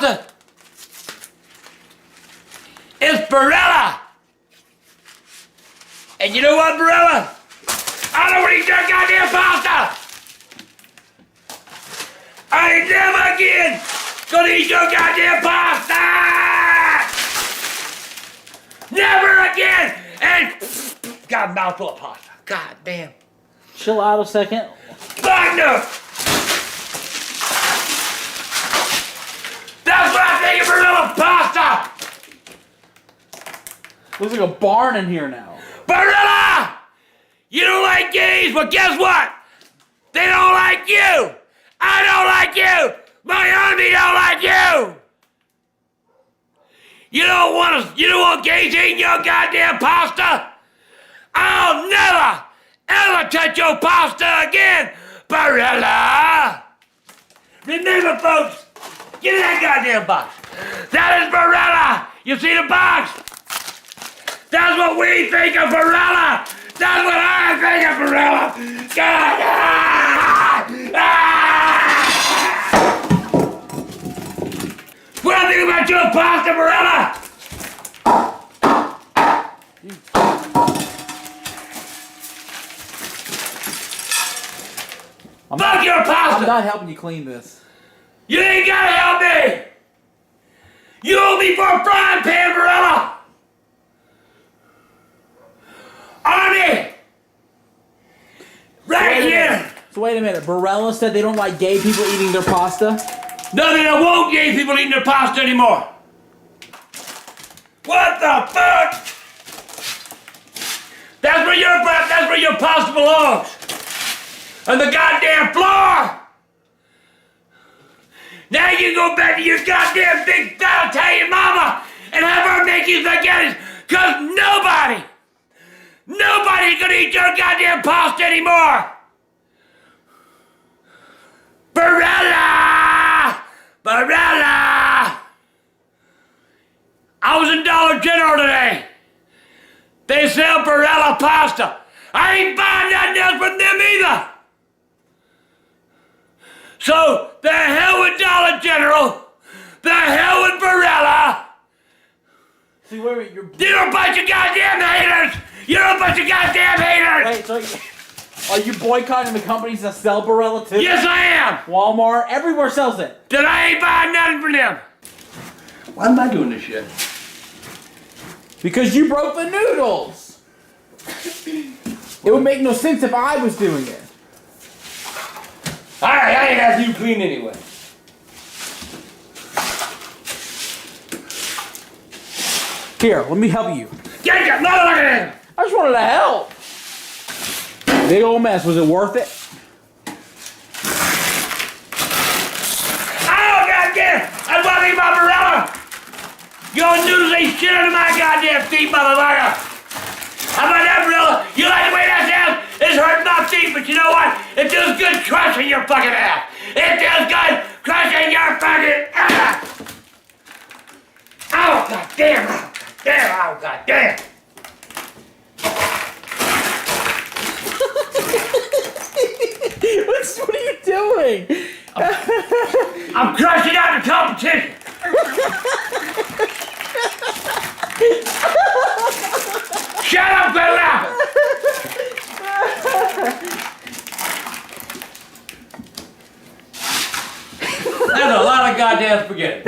pasta is Barilla. And you know what, Barilla? I don't want to eat your goddamn pasta. I ain't never again gonna eat your goddamn pasta. Never again. And got a mouthful of pasta. God damn. Chill out a second. Wagner! That's what I think of Barilla pasta! Looks like a barn in here now. Barilla! You don't like gays, but guess what? They don't like you! I don't like you! My army don't like you! You don't want gays eating your goddamn pasta? I'll never, ever touch your pasta again, Barilla! Remember, folks, get in that goddamn box. That is Barilla! You see the box? That's what we think of Barilla! That's what I think of Barilla! God! What do you think about your pasta, Barilla? Fuck your pasta! I'm not helping you clean this. You ain't gotta help me! You owe me for a frying pan, Barilla! Army! Right here! So wait a minute, Barilla said they don't like gay people eating their pasta? No, they don't want gay people eating their pasta anymore! What the fuck? That's where your pasta belongs! On the goddamn floor! Now you go back to your goddamn big fat Italian mama and have her make you spaghetti, cause nobody's gonna eat your goddamn pasta anymore! Barilla! Barilla! I was in Dollar General today. They sell Barilla pasta. I ain't buying nothing else from them either. So, the hell with Dollar General. The hell with Barilla. See, wait, you're a bunch of goddamn haters. You're a bunch of goddamn haters. Wait, so are you boycotting the companies that sell Barilla too? Yes, I am. Walmart, everywhere sells it. Then I ain't buying nothing from them. Why am I doing this shit? Because you broke the noodles. It would make no sense if I was doing it. Alright, I ain't have you clean anyway. Here, let me help you. Get your motherfucker in! I just wanted to help. Big old mess. Was it worth it? Oh, goddamn! That's what I think about Barilla! Your noodles ain't shit under my goddamn feet, motherfucker! How about that, Barilla? You like the way that sounds? It's hurting my feet, but you know what? It feels good crushing your fucking ass! It feels good crushing your fucking ass! Oh, goddamn! Oh, goddamn! What are you doing? I'm crushing out the competition! Shut up, good laughing! That's a lot of goddamn spaghetti.